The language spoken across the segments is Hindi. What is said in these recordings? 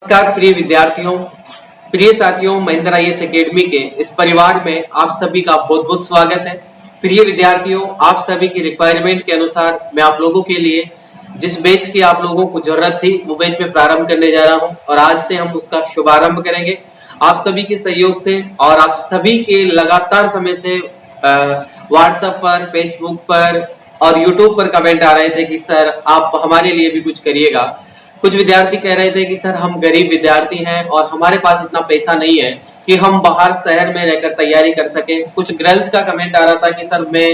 नमस्कार प्रिय विद्यार्थियों, प्रिय साथियों, महिंद्रा आईएएस एकेडमी के इस परिवार में आप सभी का बहुत बहुत स्वागत है। प्रिय विद्यार्थियों, आप सभी की रिक्वायरमेंट के अनुसार मैं आप लोगों के लिए जिस बैच की आप लोगों को जरूरत थी वो बैच में प्रारंभ करने जा रहा हूं और आज से हम उसका शुभारंभ करेंगे आप सभी के सहयोग से। और आप सभी के लगातार समय से व्हाट्सएप पर, फेसबुक पर और यूट्यूब पर कमेंट आ रहे थे कि सर आप हमारे लिए भी कुछ करिएगा। कुछ विद्यार्थी कह रहे थे कि सर हम गरीब विद्यार्थी हैं और हमारे पास इतना पैसा नहीं है कि हम बाहर शहर में रहकर तैयारी कर सके। कुछ गर्ल्स का कमेंट आ रहा था कि सर मैं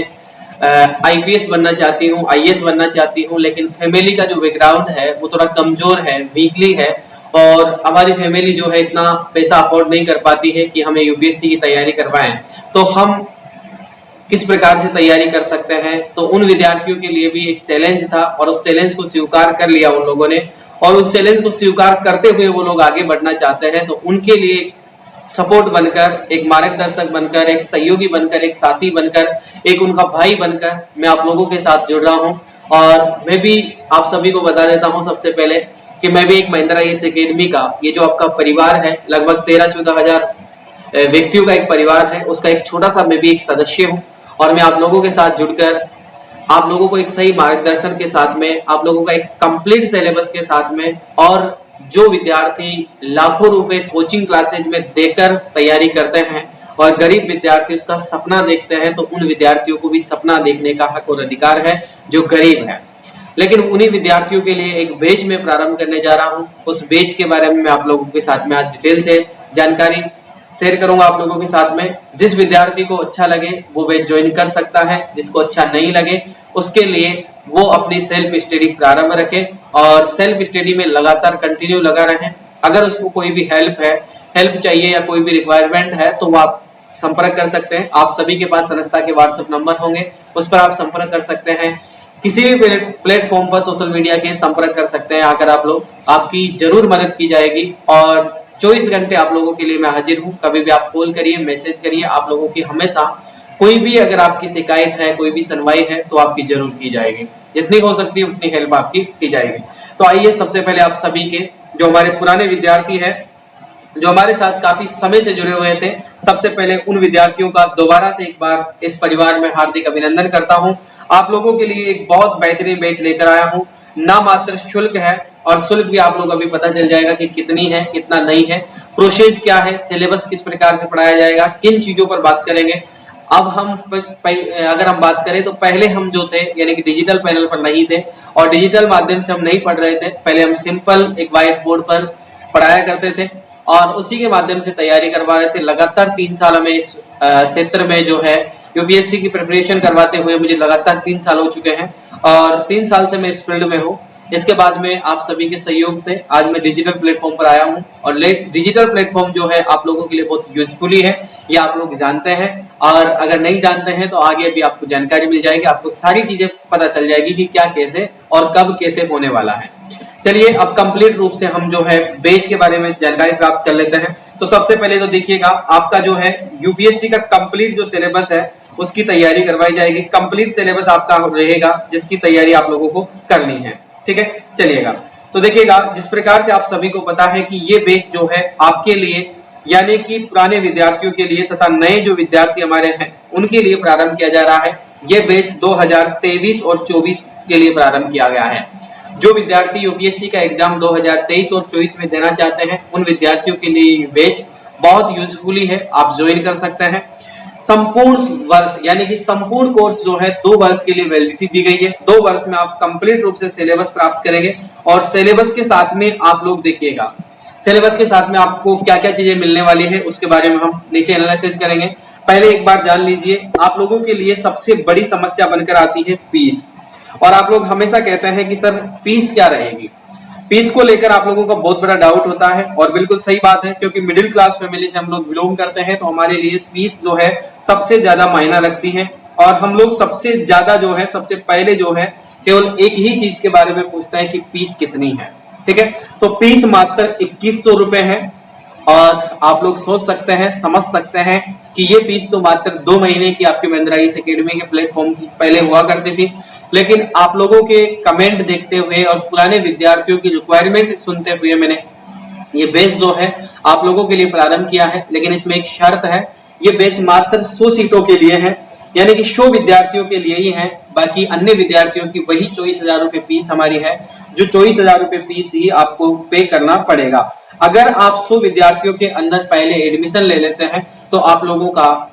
आईपीएस बनना चाहती हूँ, आईएएस बनना चाहती हूँ, लेकिन फैमिली का जो बैकग्राउंड है वो थोड़ा कमजोर है, वीकली है और हमारी फैमिली जो है इतना पैसा अफोर्ड नहीं कर पाती है कि हमें यूपीएससी की तैयारी करवाएं। तो हम किस प्रकार से तैयारी कर सकते हैं? तो उन विद्यार्थियों के लिए भी एक चैलेंज था और उस चैलेंज को स्वीकार कर लिया उन लोगों ने और उस चैलेंज को स्वीकार करते हुए वो लोग आगे बढ़ना चाहते हैं। तो उनके लिए सपोर्ट बनकर, एक मार्गदर्शक बनकर, एक सहयोगी बनकर, एक साथी बनकर, एक उनका भाई बनकर मैं आप लोगों के साथ जुड़ रहा हूं। और मैं भी आप सभी को बता देता हूं सबसे पहले कि मैं भी एक महिंद्रा आईएएस एकेडमी का, ये जो आपका परिवार है, लगभग 13-14 हजार व्यक्तियों का एक परिवार है, उसका एक छोटा सा मैं भी एक सदस्य हूँ। और मैं आप लोगों के साथ जुड़कर आप लोगों को एक सही मार्गदर्शन के साथ में, आप लोगों का एक कंप्लीट सिलेबस के साथ में, और जो विद्यार्थी लाखों रुपए कोचिंग क्लासेज में देकर तैयारी करते हैं और गरीब विद्यार्थी उसका सपना देखते हैं, तो उन विद्यार्थियों को भी सपना देखने का हक और अधिकार है जो गरीब है। लेकिन उन्हीं विद्यार्थियों के लिए एक बैच में प्रारंभ करने जा रहा हूं। उस बैच के बारे में मैं आप लोगों के साथ में आज डिटेल से जानकारी शेयर करूंगा आप लोगों के साथ में। जिस विद्यार्थी को अच्छा लगे वो बैच ज्वाइन कर सकता है, जिसको अच्छा नहीं लगे उसके लिए वो अपनी सेल्फ स्टडी प्रारंभ रखे और सेल्फ स्टडी में लगातार कंटिन्यू लगा रहे। अगर उसको कोई भी हेल्प चाहिए या कोई भी रिक्वायरमेंट है तो वो आप संपर्क कर सकते हैं। आप सभी के पास संस्था के व्हाट्सएप नंबर होंगे, उस पर आप संपर्क कर सकते हैं। किसी भी प्लेटफॉर्म पर, सोशल मीडिया के संपर्क कर सकते हैं आकर आप लोग, आपकी जरूर मदद की जाएगी और 24 घंटे आप लोगों के लिए मैं हाजिर हूँ। कभी भी आप कॉल करिए, मैसेज करिए, आप लोगों की हमेशा कोई भी अगर आपकी शिकायत है, कोई भी सुनवाई है तो आपकी जरूर की जाएगी। जितनी हो सकती है उतनी हेल्प आपकी की जाएगी। तो आइए सबसे पहले आप सभी के जो हमारे पुराने विद्यार्थी हैं, जो हमारे साथ काफी समय से जुड़े हुए थे, सबसे पहले उन विद्यार्थियों का दोबारा से एक बार इस परिवार में हार्दिक अभिनंदन करता हूँ। आप लोगों के लिए एक बहुत बेहतरीन बैच लेकर आया हूँ। ना मात्र शुल्क है और शुल्क भी आप लोग अभी पता चल जाएगा कि कितनी है, कितना नहीं है, प्रोसेस क्या है, सिलेबस किस प्रकार से पढ़ाया जाएगा, किन चीजों पर बात करेंगे। अब हम अगर हम बात करें तो पहले हम जो थे यानी कि डिजिटल पैनल पर नहीं थे और डिजिटल माध्यम से हम नहीं पढ़ रहे थे। पहले हम सिंपल एक व्हाइट बोर्ड पर पढ़ाया करते थे और उसी के माध्यम से तैयारी करवा रहे थे। लगातार 3 साल में इस क्षेत्र में जो है यूपीएससी की प्रिपरेशन करवाते हुए मुझे लगातार 3 साल हो चुके हैं और 3 साल से मैं इस फील्ड में हूँ। इसके बाद में आप सभी के सहयोग से आज मैं डिजिटल प्लेटफॉर्म पर आया हूं और डिजिटल प्लेटफॉर्म जो है आप लोगों के लिए बहुत यूजफुल है, ये आप लोग जानते हैं। और अगर नहीं जानते हैं तो आगे भी आपको जानकारी मिल जाएगी, आपको सारी चीजें पता चल जाएगी कि क्या कैसे और कब कैसे होने वाला है। चलिए अब कंप्लीट रूप से हम जो है बैच के बारे में जानकारी प्राप्त कर लेते हैं। तो सबसे पहले तो देखिएगा, आपका जो है यूपीएससी का कंप्लीट जो सिलेबस है उसकी तैयारी करवाई जाएगी। कंप्लीट सिलेबस आपका रहेगा जिसकी तैयारी आप लोगों को करनी है, ठीक है। चलिएगा तो देखिएगा, जिस प्रकार से आप सभी को पता है कि ये बैच जो है आपके लिए यानी कि पुराने विद्यार्थियों के लिए तथा नए जो विद्यार्थी हमारे हैं उनके लिए प्रारंभ किया जा रहा है। ये बैच 2023 और 24 के लिए प्रारंभ किया गया है। जो विद्यार्थी यूपीएससी का एग्जाम 2023 और 24 में देना चाहते हैं उन विद्यार्थियों के लिए ये बैच बहुत यूजफुल है, आप ज्वाइन कर सकते हैं। संपूर्ण वर्ष यानी कि संपूर्ण कोर्स जो है 2 वर्ष के लिए वैलिडिटी दी गई है। 2 वर्ष में आप कंप्लीट रूप से सिलेबस प्राप्त करेंगे और सिलेबस के साथ में आप लोग देखिएगा, सिलेबस के साथ में आपको क्या क्या चीजें मिलने वाली है उसके बारे में हम नीचे एनालिसिस करेंगे। पहले एक बार जान लीजिए, आप लोगों के लिए सबसे बड़ी समस्या बनकर आती है फीस। और आप लोग हमेशा कहते हैं कि सर फीस क्या रहेगी। फीस को लेकर आप लोगों का बहुत बड़ा डाउट होता है और बिल्कुल सही बात है, क्योंकि मिडिल क्लास फैमिली से हम लोग बिलोंग करते हैं तो हमारे लिए फीस जो है सबसे ज्यादा मायना रखती है। और हम लोग सबसे ज्यादा जो है, सबसे पहले जो है केवल एक ही चीज के बारे में पूछते हैं कि फीस कितनी है, ठीक है। तो फीस मात्र 2100 रुपए है और आप लोग सोच सकते हैं, समझ सकते हैं कि ये फीस तो मात्र 2 महीने की आपके महिंद्रा आईएएस एकेडमी के प्लेटफॉर्म की पहले हुआ करती थी। लेकिन आप लोगों के कमेंट देखते हुए और पुराने विद्यार्थियों की रिक्वायरमेंट सुनते हुए मैंने ये बैच जो है आप लोगों के लिए प्रारंभ किया है, लेकिन इसमें एक शर्त है, ये बैच मात्र 100 सीटों के लिए है, यानी कि 100 विद्यार्थियों के लिए ही है। बाकी अन्य विद्यार्थियों की वही 24,000 रुपए फीस हमारी है, जो 24,000 रुपए फीस ही आपको पे करना पड़ेगा। अगर आप 100 विद्यार्थियों के अंदर पहले एडमिशन ले लेते हैं तो आप लोगों का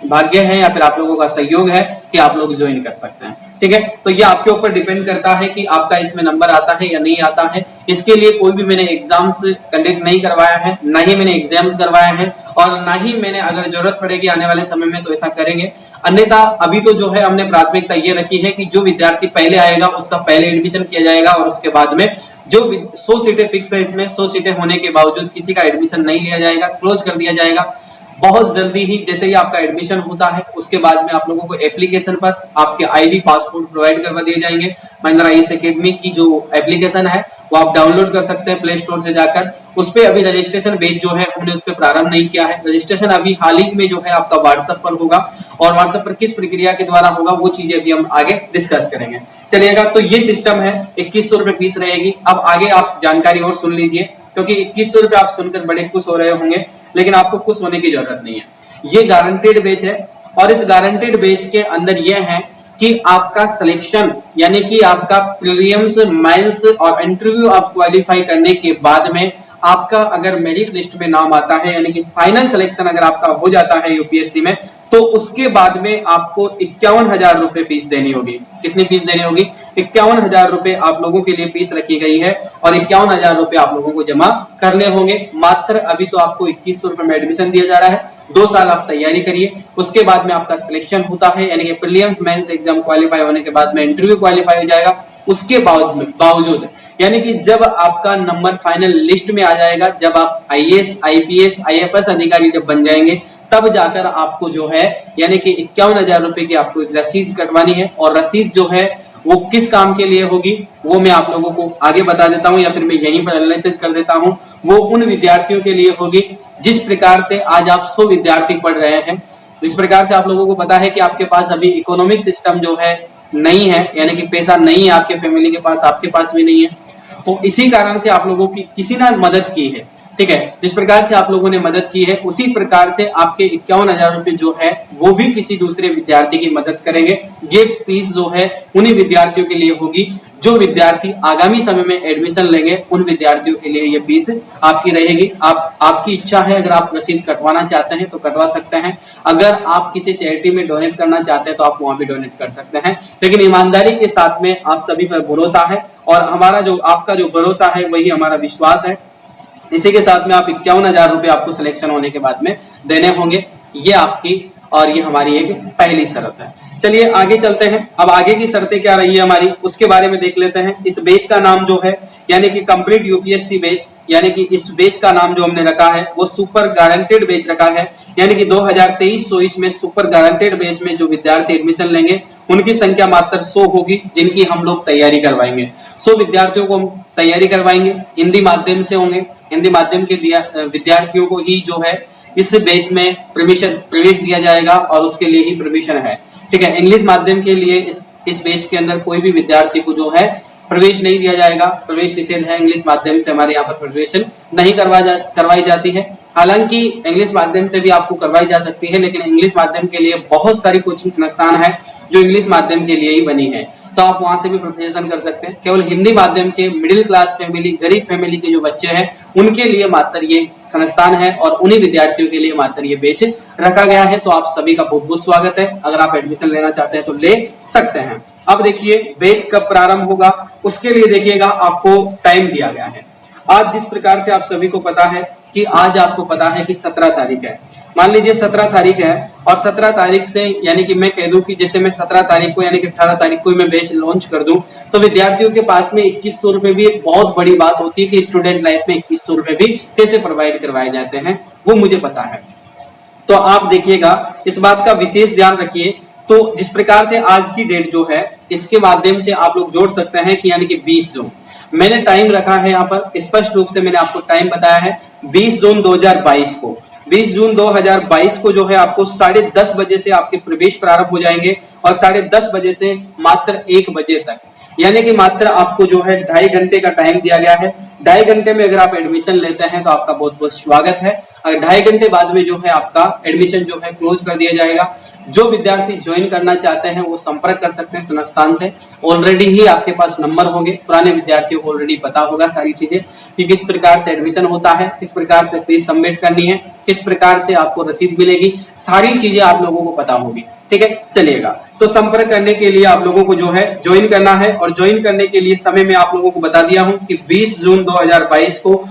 भाग्य है या फिर आप लोगों का सहयोग है कि आप लोग ज्वाइन कर सकते हैं। ठीक है, तो ये आपके ऊपर डिपेंड करता है कि आपका इसमें नंबर आता है या नहीं आता है। इसके लिए कोई भी मैंने एग्जाम्स कंडक्ट नहीं करवाया है, ना ही मैंने एग्जाम्स करवाए हैं, और ना ही मैंने अगर जरूरत पड़ेगी आने वाले समय में तो ऐसा करेंगे। अन्यथा अभी तो जो है हमने प्राथमिकता ये रखी है कि जो विद्यार्थी पहले आएगा उसका पहले एडमिशन किया जाएगा, और उसके बाद में जो 100 सीटें फिक्स है, इसमें 100 सीटें होने के बावजूद किसी का एडमिशन नहीं लिया जाएगा, क्लोज कर दिया जाएगा। बहुत जल्दी ही जैसे ही आपका एडमिशन होता है उसके बाद में आप लोगों को एप्लीकेशन पर आपके आईडी पासपोर्ट प्रोवाइड करवा दिए जाएंगे। महिंद्रा आईएएस एकेडमी की जो एप्लीकेशन है वो आप डाउनलोड कर सकते हैं प्ले स्टोर से जाकर। उस पर अभी रजिस्ट्रेशन बेच जो है हमने उस पर प्रारंभ नहीं किया है। रजिस्ट्रेशन अभी हाल ही में जो है आपका व्हाट्सएप पर होगा, और व्हाट्सएप पर किस प्रक्रिया के द्वारा होगा वो चीजें अभी हम आगे डिस्कस करेंगे। चलिएगा, तो ये सिस्टम है, 2100 रुपए फीस रहेगी। अब आगे आप जानकारी और सुन लीजिए, क्योंकि 2100 रुपए आप सुनकर बड़े खुश हो रहे होंगे, लेकिन आपको खुश होने की जरूरत नहीं है। ये गारंटेड बैच है, और इस गारंटेड बैच के अंदर यह है कि आपका सिलेक्शन यानी कि आपका प्रीलिम्स, मेंस और इंटरव्यू आप क्वालिफाई करने के बाद में आपका अगर मेरिट लिस्ट में नाम आता है, यानी कि फाइनल सिलेक्शन अगर आपका हो जाता है यूपीएससी में, तो उसके बाद में आपको 51,000 रुपए फीस देनी होगी। कितनी फीस देनी होगी? 51,000 रुपए आप लोगों के लिए फीस रखी गई है, और 51,000 रुपए आप लोगों को जमा करने होंगे। मात्र अभी तो आपको 2100 रुपए में एडमिशन दिया जा रहा है, 2 साल आप तैयारी करिए, उसके बाद में आपका सिलेक्शन होता है, यानी कि प्रीलिम्स मेंस एग्जाम क्वालिफाई होने के बाद में इंटरव्यू क्वालिफाई हो जाएगा। उसके बावजूद यानी कि जब आपका नंबर फाइनल लिस्ट में आ जाएगा, जब आप आईएएस, आईपीएस, आईएफएस अधिकारी जब बन जाएंगे, तब जाकर आपको जो है यानी कि 51,000 रुपए की आपको रसीद कटवानी है। और रसीद जो है वो किस काम के लिए होगी वो मैं आप लोगों को आगे बता देता हूं, या फिर मैं यहीं पर एनालिसिस कर देता हूं। वो उन विद्यार्थियों के लिए होगी जिस प्रकार से आज आप 100 विद्यार्थी पढ़ रहे हैं, जिस प्रकार से आप लोगों को पता है कि आपके पास अभी इकोनॉमिक सिस्टम जो है नहीं है, यानी कि पैसा नहीं है आपके फैमिली के पास, आपके पास भी नहीं है, तो इसी कारण से आप लोगों की किसी ने मदद की है। ठीक है, जिस प्रकार से आप लोगों ने मदद की है उसी प्रकार से आपके 51,000 रुपए जो है वो भी किसी दूसरे विद्यार्थी की मदद करेंगे। ये फीस जो है उन्हीं विद्यार्थियों के लिए होगी जो विद्यार्थी आगामी समय में एडमिशन लेंगे, उन विद्यार्थियों के लिए ये फीस आपकी रहेगी। आपकी इच्छा है, अगर आप रसीद कटवाना चाहते हैं तो कटवा सकते हैं, अगर आप किसी चैरिटी में डोनेट करना चाहते हैं तो आप वहां भी डोनेट कर सकते हैं, लेकिन ईमानदारी के साथ में आप सभी पर भरोसा है, और हमारा जो आपका जो भरोसा है वही हमारा विश्वास है। इसी के साथ में आप 51,000 रुपए आपको सिलेक्शन होने के बाद में देने होंगे, ये आपकी और ये हमारी एक पहली शर्त है। चलिए आगे चलते हैं। अब आगे की शर्तें क्या रही है हमारी उसके बारे में देख लेते हैं। इस बैच का नाम जो है यानी कि कंप्लीट यूपीएससी बैच, यानी कि इस बैच का नाम जो हमने रखा है वो सुपर गारंटेड बैच रखा है, यानी कि 2023-24 में सुपर गारंटेड बैच में जो विद्यार्थी एडमिशन लेंगे उनकी संख्या मात्र 100 होगी, जिनकी हम लोग तैयारी करवाएंगे। 100 विद्यार्थियों को हम तैयारी करवाएंगे, हिंदी माध्यम से होंगे। हिंदी माध्यम के विद्यार्थियों को ही जो है इस बैच में प्रवेश दिया जाएगा, और उसके लिए ही प्रवेशन है। ठीक है, इंग्लिश माध्यम के लिए इस बैच के अंदर कोई भी विद्यार्थी को जो है प्रवेश नहीं दिया जाएगा, प्रवेश निषेध है। इंग्लिश माध्यम से हमारे यहाँ पर प्रवेशन नहीं करवाई जाती है। हालांकि इंग्लिश माध्यम से भी आपको करवाई जा सकती है, लेकिन इंग्लिश माध्यम के लिए बहुत सारी कोचिंग संस्थान है जो इंग्लिश माध्यम के लिए ही बनी है, तो आप वहां से भी प्रिपरेशन कर सकते हैं। केवल हिंदी माध्यम के मिडिल क्लास फैमिली, गरीब फैमिली के जो बच्चे हैं उनके लिए मात्र ये संस्थान है, और उन्हीं विद्यार्थियों के लिए मात्र ये बैच रखा गया है। तो आप सभी का बहुत बहुत स्वागत है, अगर आप एडमिशन लेना चाहते हैं तो ले सकते हैं। अब देखिए बैच कब प्रारंभ होगा, उसके लिए देखिएगा आपको टाइम दिया गया है। आज जिस प्रकार से आप सभी को पता है कि आज आपको पता है कि 17 तारीख है, मान लीजिए 17 तारीख है, और 17 तारीख से यानी कि मैं कह दूं कि जैसे मैं 17 तारीख को यानी कि 18 तारीख को मैं बैच लॉन्च कर दूं, तो विद्यार्थियों के पास में 2100 रुपए भी एक बहुत बड़ी बात होती है कि स्टूडेंट लाइफ में 2100 रुपए भी कैसे प्रोवाइड करवाए जाते हैं वो मुझे पता है। तो आप देखिएगा, इस बात का विशेष ध्यान रखिए। तो जिस प्रकार से आज की डेट जो है इसके माध्यम से आप लोग जोड़ सकते हैं कि यानी कि 20 जून मैंने टाइम रखा है, यहाँ पर स्पष्ट रूप से मैंने आपको टाइम बताया है 20 जून 2022 को। 20 जून 2022 को जो है आपको 10:30 बजे से आपके प्रवेश प्रारंभ हो जाएंगे, और 10:30 बजे से मात्र 1 बजे तक यानी कि मात्र आपको जो है 2.5 घंटे का टाइम दिया गया है। 2.5 घंटे में अगर आप एडमिशन लेते हैं तो आपका बहुत बहुत स्वागत है। अगर 2.5 घंटे बाद में जो है आपका एडमिशन जो है क्लोज कर दिया जाएगा। जो विद्यार्थी ज्वाइन करना चाहते हैं वो संपर्क कर सकते हैं संस्थान से। ऑलरेडी ही आपके पास नंबर होंगे, पुराने विद्यार्थियों को ऑलरेडी पता होगा सारी चीजें कि किस प्रकार से एडमिशन होता है, किस प्रकार से फीस सबमिट करनी है, किस प्रकार से आपको रसीद मिलेगी, सारी चीजें आप लोगों को पता होगी। ठीक है, चलिएगा। तो संपर्क करने के लिए आप लोगों को जो है ज्वाइन करना है, और ज्वाइन करने के लिए समय मैं आप लोगों को बता दिया हूं कि 20 जून 2022 को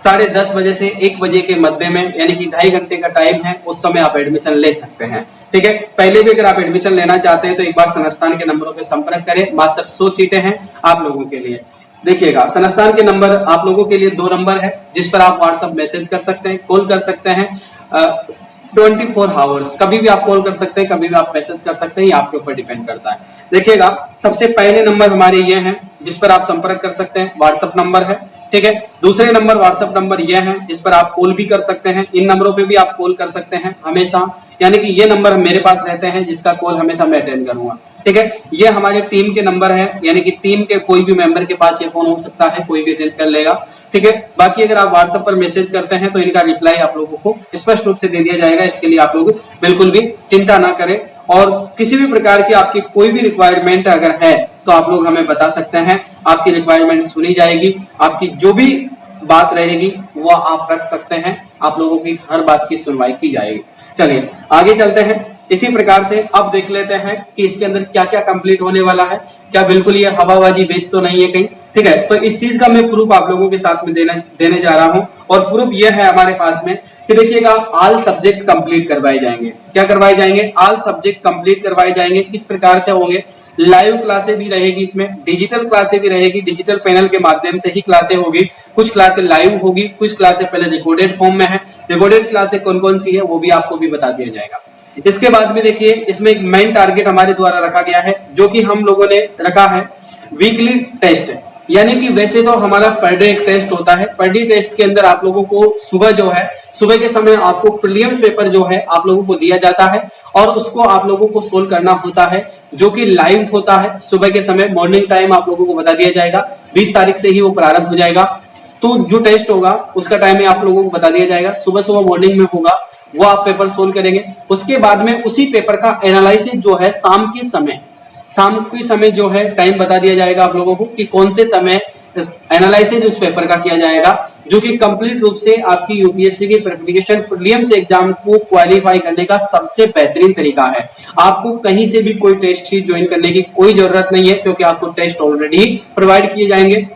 10:30 बजे से 1 बजे के मध्य में, यानी कि 2.5 घंटे का टाइम है, उस समय आप एडमिशन ले सकते हैं। ठीक है, पहले भी अगर आप एडमिशन लेना चाहते हैं तो एक बार संस्थान के नंबरों पे संपर्क करें। मात्र 100 सीटें हैं आप लोगों के लिए। देखिएगा, संस्थान के नंबर आप लोगों के लिए 2 नंबर है जिस पर आप व्हाट्सएप मैसेज कर सकते हैं, कॉल कर सकते हैं। 24 आवर्स कभी भी आप कॉल कर सकते हैं, कभी भी आप मैसेज कर सकते हैं, ये आपके ऊपर डिपेंड करता है। देखिएगा, सबसे पहले नंबर हमारे ये हैं जिस पर आप संपर्क कर सकते हैं, व्हाट्सएप नंबर है। ठीक है, दूसरे नंबर व्हाट्सएप नंबर ये है जिस पर आप कॉल भी कर सकते हैं। इन नंबरों पे भी आप कॉल कर सकते हैं हमेशा, यानी कि ये नंबर मेरे पास रहते हैं जिसका कॉल हमेशा मैं अटेंड करूंगा। ठीक है, ये हमारे टीम के नंबर है, यानी कि टीम के कोई भी मेंबर के पास ये फोन हो सकता है, कोई भी अटेंड कर लेगा। ठीक है, बाकी अगर आप व्हाट्सएप पर मैसेज करते हैं तो इनका रिप्लाई आप लोगों को स्पष्ट रूप से दे दिया जाएगा। इसके लिए आप लोग बिल्कुल भी चिंता ना करें, और किसी भी प्रकार की आपकी कोई भी रिक्वायरमेंट अगर है तो आप लोग हमें बता सकते हैं, आपकी रिक्वायरमेंट सुनी जाएगी। आपकी जो भी बात रहेगी वो आप रख सकते हैं, आप लोगों की हर बात की सुनवाई की जाएगी। चलिए आगे चलते हैं। इसी प्रकार से अब देख लेते हैं कि इसके अंदर क्या क्या कंप्लीट होने वाला है, क्या बिल्कुल ये हवाबाजी बेच तो नहीं है कहीं। ठीक है, तो इस चीज का मैं प्रूफ आप लोगों के साथ में देने जा रहा हूं, और प्रूफ ये है हमारे पास में कि देखिएगा, ऑल सब्जेक्ट कंप्लीट करवाए जाएंगे। क्या करवाए जाएंगे? ऑल सब्जेक्ट कंप्लीट करवाए जाएंगे। किस प्रकार से होंगे? लाइव क्लासेस भी रहेगी, इसमें डिजिटल क्लासेस भी रहेगी, डिजिटल पैनल के माध्यम से ही क्लासेस होगी। कुछ क्लासेस लाइव होगी, कुछ क्लासेस पहले रिकॉर्डेड फॉर्म में है। रिकॉर्डेड क्लासेस कौन कौन सी है वो भी आपको भी बता दिया जाएगा। इसके बाद में देखिए, इसमें एक मेन टारगेट हमारे द्वारा रखा गया है, जो कि हम लोगों ने रखा है वीकली टेस्ट। यानी कि वैसे तो हमारा पर डे एक टेस्ट होता है। पर डे टेस्ट के अंदर आप लोगों को सुबह जो है, सुबह के समय आपको प्रीलिम्स पेपर जो है आप लोगों को दिया जाता है, और उसको आप लोगों को सोल्व करना होता है, जो कि लाइव होता है। सुबह के समय मॉर्निंग टाइम आप लोगों को बता दिया जाएगा, 20 तारीख से ही वो प्रारंभ हो जाएगा। तो जो टेस्ट होगा उसका टाइम आप लोगों को बता दिया जाएगा, सुबह सुबह मॉर्निंग में होगा, वो आप पेपर सोल्व करेंगे। उसके बाद में उसी पेपर का एनालिसिस जो है शाम के समय जो है टाइम बता दिया जाएगा आप लोगों को कि कौन से समय एनालिसिस उस पेपर का किया जाएगा, जो कि कंप्लीट रूप से आपकी यूपीएससी की प्रिपरेशन प्रीलिम्स एग्जाम को क्वालिफाई करने का सबसे बेहतरीन तरीका है। आपको कहीं से भी कोई टेस्ट शीट ज्वाइन करने की कोई जरूरत नहीं है, क्योंकि आपको टेस्ट ऑलरेडी प्रोवाइड किए जाएंगे।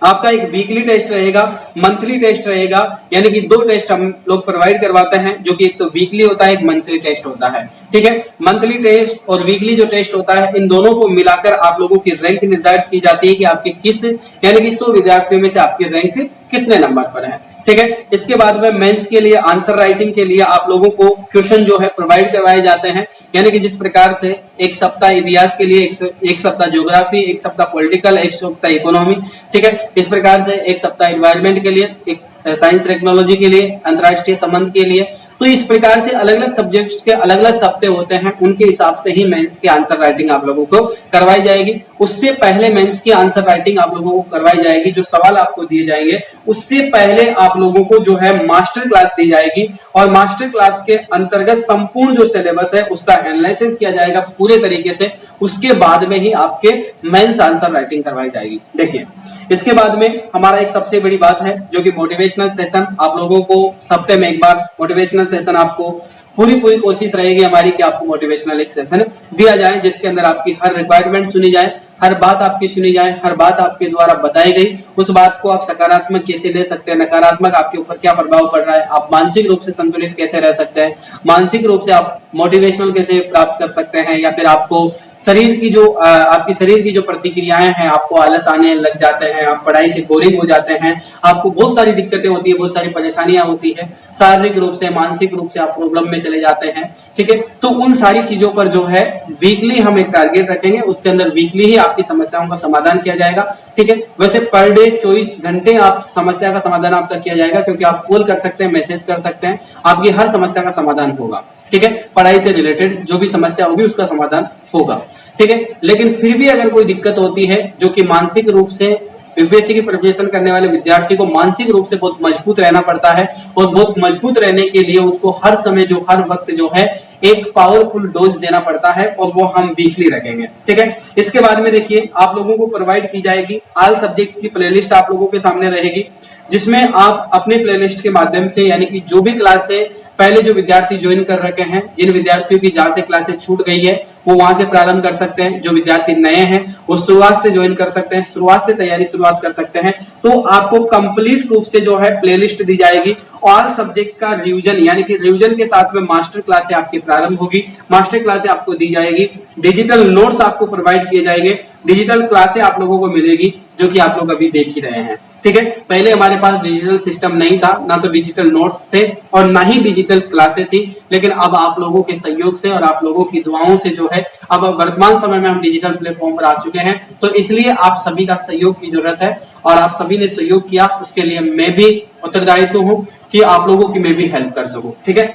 आपका एक वीकली टेस्ट रहेगा, मंथली टेस्ट रहेगा, यानी कि 2 टेस्ट हम लोग प्रोवाइड करवाते हैं, जो कि एक तो वीकली होता है, एक मंथली टेस्ट होता है। ठीक है, मंथली टेस्ट और वीकली जो टेस्ट होता है, इन दोनों को मिलाकर आप लोगों की रैंक निर्धारित की जाती है कि आपके किस, यानी कि 100 विद्यार्थियों में से आपकी रैंक कितने नंबर पर है। ठीक है, इसके बाद में मेंस के लिए आंसर राइटिंग के लिए आप लोगों को क्वेश्चन जो है प्रोवाइड करवाए जाते हैं, यानी कि जिस प्रकार से एक सप्ताह इतिहास के लिए, एक सप्ताह ज्योग्राफी, एक सप्ताह पॉलिटिकल, एक सप्ताह इकोनॉमी। ठीक है, इस प्रकार से एक सप्ताह एनवायरमेंट के लिए, एक साइंस टेक्नोलॉजी के लिए, अंतरराष्ट्रीय संबंध के लिए। तो इस प्रकार से अलग अलग सब्जेक्ट्स के अलग अलग सप्ते होते हैं, उनके हिसाब से ही मेंस की आंसर राइटिंग आप लोगों को करवाई जाएगी। उससे पहले मेंस की आंसर राइटिंग आप लोगों को करवाई जाएगी, जो सवाल आपको दिए जाएंगे उससे पहले आप लोगों को जो है मास्टर क्लास दी जाएगी, और मास्टर क्लास के अंतर्गत संपूर्ण जो सिलेबस है उसका एनालिसिस किया जाएगा पूरे तरीके से। उसके बाद में ही आपके मेंस आंसर राइटिंग करवाई जाएगी। देखिए, इसके बाद में हमारा एक सबसे बड़ी बात है, जो कि मोटिवेशनल सेशन। आप लोगों को सप्ताह में एक बार मोटिवेशनल सेशन, आपको पूरी कोशिश रहेगी हमारी कि आपको मोटिवेशनल एक सेशन दिया जाए, जिसके अंदर आपकी हर रिक्वायरमेंट सुनी जाए, हर बात आपकी सुनी जाए, हर बात आपके द्वारा बताई गई, उस बात को आप सकारात्मक कैसे ले सकते हैं, नकारात्मक आपके ऊपर क्या प्रभाव पड़ रहा है, आप मानसिक रूप से संतुलित कैसे रह सकते हैं, मानसिक रूप से आप मोटिवेशनल कैसे प्राप्त कर सकते हैं, या फिर आपको शरीर की जो आपकी शरीर की जो प्रतिक्रियाएं हैं, आपको आलस आने लग जाते हैं, आप पढ़ाई से बोरिंग हो जाते हैं, आपको बहुत सारी दिक्कतें होती है, बहुत सारी परेशानियां होती है, शारीरिक रूप से, मानसिक रूप से आप प्रॉब्लम में चले जाते हैं। ठीक है, तो उन सारी चीजों पर जो है वीकली हम एक टारगेट रखेंगे, उसके अंदर वीकली ही आपकी समस्याओं का समाधान किया जाएगा। ठीक है, वैसे पर डे 24 घंटे आप समस्या का समाधान आपका किया जाएगा, क्योंकि आप कॉल कर सकते हैं, मैसेज कर सकते हैं, आपकी हर समस्या का समाधान होगा। ठीक है, पढ़ाई से रिलेटेड जो भी समस्या होगी उसका समाधान होगा। ठीक है। लेकिन फिर भी अगर कोई दिक्कत होती है, जो कि मानसिक रूप से यूपीएससी की प्रिपरेशन करने वाले विद्यार्थी को मानसिक रूप से बहुत मजबूत रहना पड़ता है, और बहुत मजबूत रहने के लिए उसको हर समय जो हर वक्त जो है एक पावरफुल डोज देना पड़ता है, और वो हम वीकली रखेंगे, ठीक है। इसके बाद में देखिए आप लोगों को प्रोवाइड की जाएगी ऑल सब्जेक्ट की प्लेलिस्ट आप लोगों के सामने रहेगी, जिसमें आप अपने प्लेलिस्ट के माध्यम से, यानी कि जो भी क्लास है पहले जो विद्यार्थी ज्वाइन कर रखे हैं, जिन विद्यार्थियों की जहां से क्लासेस छूट गई है वो वहां से प्रारंभ कर सकते हैं, जो विद्यार्थी नए हैं वो शुरुआत से ज्वाइन कर सकते हैं, शुरुआत से तैयारी शुरुआत कर सकते हैं। तो आपको कंप्लीट रूप से जो है प्लेलिस्ट दी जाएगी, ऑल सब्जेक्ट का रिवीजन, यानी कि रिवीजन के साथ में मास्टर क्लासें आपकी प्रारंभ होगी, मास्टर क्लासें आपको दी जाएगी, डिजिटल नोट्स आपको प्रोवाइड किए जाएंगे, डिजिटल क्लासें आप लोगों को मिलेगी, जो कि आप लोग अभी देख ही रहे हैं, ठीक है। पहले हमारे पास डिजिटल सिस्टम नहीं था, ना तो डिजिटल नोट्स थे और ना ही डिजिटल क्लासें थी, लेकिन अब आप लोगों के सहयोग से और आप लोगों की दुआओं से जो है अब वर्तमान समय में हम डिजिटल प्लेटफॉर्म पर आ चुके हैं। तो इसलिए आप सभी का सहयोग की जरूरत है, और आप सभी ने सहयोग किया उसके लिए मैं भी उत्तरदायित्व हूं कि आप लोगों की मैं भी हेल्प कर सकूं, ठीक है।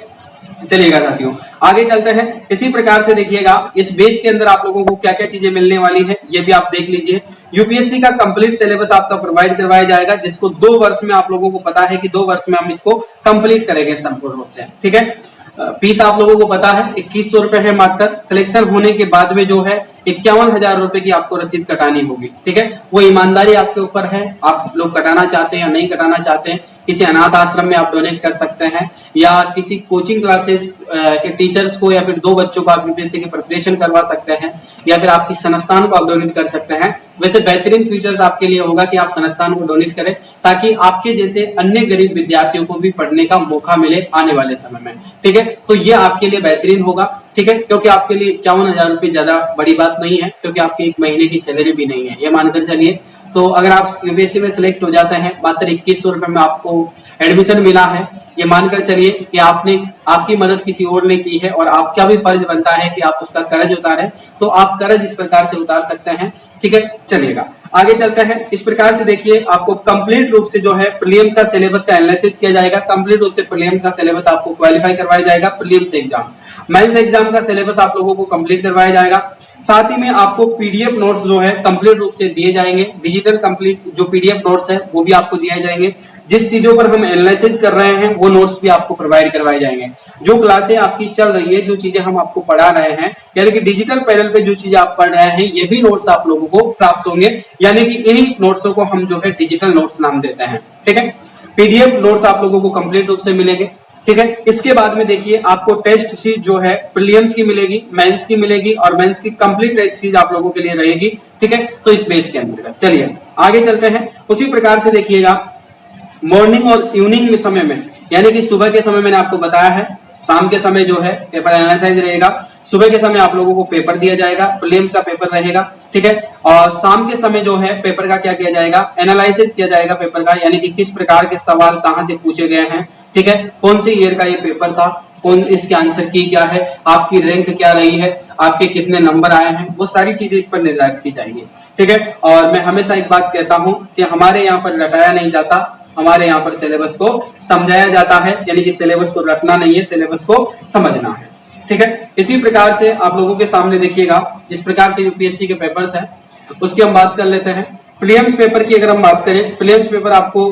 चलिएगा साथियों आगे चलते हैं। इसी प्रकार से देखिएगा इस बैच के अंदर आप लोगों को क्या क्या चीजें मिलने वाली है, ये भी आप देख लीजिए। यूपीएससी का कंप्लीट सिलेबस आपका प्रोवाइड करवाया जाएगा, जिसको 2 वर्ष में आप लोगों को पता है कि 2 वर्ष में हम इसको कंप्लीट करेंगे संपूर्ण रूप से, ठीक है। फीस आप लोगों को पता है 2100 रुपए है मात्र। सिलेक्शन होने के बाद में जो है 51,000 रुपए की आपको रसीद कटानी होगी, ठीक है। वो ईमानदारी आपके ऊपर है, आप लोग कटाना चाहते हैं या नहीं कटाना चाहते हैं। किसी अनाथ आश्रम में आप डोनेट कर सकते हैं, या किसी कोचिंग क्लासेस के टीचर्स को, या फिर 2 बच्चों को आप यूपीएससी की प्रिपरेशन करवा सकते हैं, या फिर आपकी संस्थान को आप डोनेट कर सकते हैं। वैसे बेहतरीन फ्यूचर्स आपके लिए होगा कि आप संस्थान को डोनेट करें, ताकि आपके जैसे अन्य गरीब विद्यार्थियों को भी पढ़ने का मौका मिले आने वाले समय में, ठीक है। तो ये आपके लिए बेहतरीन होगा, ठीक है, क्योंकि आपके लिए 51,000 रुपए ज्यादा बड़ी बात नहीं है, क्योंकि आपकी 1 महीने की सैलरी भी नहीं है, ये मानकर चलिए। तो अगर आप यूपीएससी में सिलेक्ट हो जाते हैं, मात्र 2100 रुपए में आपको एडमिशन मिला है, ये मानकर चलिए कि आपकी मदद किसी और ने की है, और आपका भी फर्ज बनता है कि आप उसका कर्ज उतारें। तो आप कर्ज इस प्रकार से उतार सकते हैं, ठीक है। चलिएगा आगे चलते हैं। इस प्रकार से देखिए आपको कंप्लीट रूप से जो है प्रीलिम्स का सिलेबस का एनालिसिस किया जाएगा, कंप्लीट रूप से प्रीलिम्स का सिलेबस आपको क्वालिफाई करवाया जाएगा। प्रीलिम्स एग्जाम, मेंस एग्जाम का सिलेबस आप लोगों को कंप्लीट करवाया जाएगा। साथ ही में आपको पीडीएफ नोट्स जो है कंप्लीट रूप से दिए जाएंगे, डिजिटल कंप्लीट जो पीडीएफ नोट्स है वो भी आपको दिए जाएंगे। जिस चीजों पर हम एनालिसिस कर रहे हैं वो नोट्स भी आपको प्रोवाइड करवाए जाएंगे। जो क्लासें आपकी चल रही है, जो चीजें हम आपको पढ़ा रहे हैं, यानी कि डिजिटल पैनल पे जो चीजें आप पढ़ रहे हैं, ये भी नोट्स आप लोगों को प्राप्त होंगे, यानी कि इन्हीं नोट्सों को हम जो है डिजिटल नोट्स नाम देते हैं, ठीक है। पीडीएफ नोट्स आप लोगों को कंप्लीट रूप से मिलेंगे, ठीक है। इसके बाद में देखिए आपको टेस्ट सीट जो है प्रीलिम्स की मिलेगी, मेंस की मिलेगी, और मेंस की कंप्लीट टेस्ट सीट आप लोगों के लिए रहेगी, ठीक है। तो इस बैच के अंतर्गत चलिए आगे चलते हैं। उसी प्रकार से देखिएगा मॉर्निंग और इवनिंग में समय में, यानी कि सुबह के समय मैंने आपको बताया है, शाम के समय जो है पेपर एनालिसिस रहेगा, सुबह के समय आप लोगों को पेपर दिया जाएगा, प्रीलिम्स का पेपर रहेगा, ठीक है। और शाम के समय जो है पेपर का क्या किया जाएगा, एनालिसिस किया जाएगा पेपर का, यानी कि किस प्रकार के सवाल कहां से पूछे गए हैं, ठीक है, कौन से ईयर का ये पेपर था, कौन इसके आंसर की क्या है, आपकी रैंक क्या रही है, आपके कितने नंबर आए हैं, वो सारी चीजें इस पर निर्धारित की जाएंगी, ठीक है। और मैं हमेशा एक बात कहता हूं कि हमारे यहाँ पर रटाया नहीं जाता, हमारे यहाँ पर सिलेबस को समझाया जाता है, यानी कि सिलेबस को रटना नहीं है, सिलेबस को समझना है, ठीक है। इसी प्रकार से आप लोगों के सामने देखिएगा जिस प्रकार से यूपीएससी के पेपर्स हैं उसकी हम बात कर लेते हैं। प्रीलिम्स पेपर की अगर हम बात करें, प्रीलिम्स पेपर आपको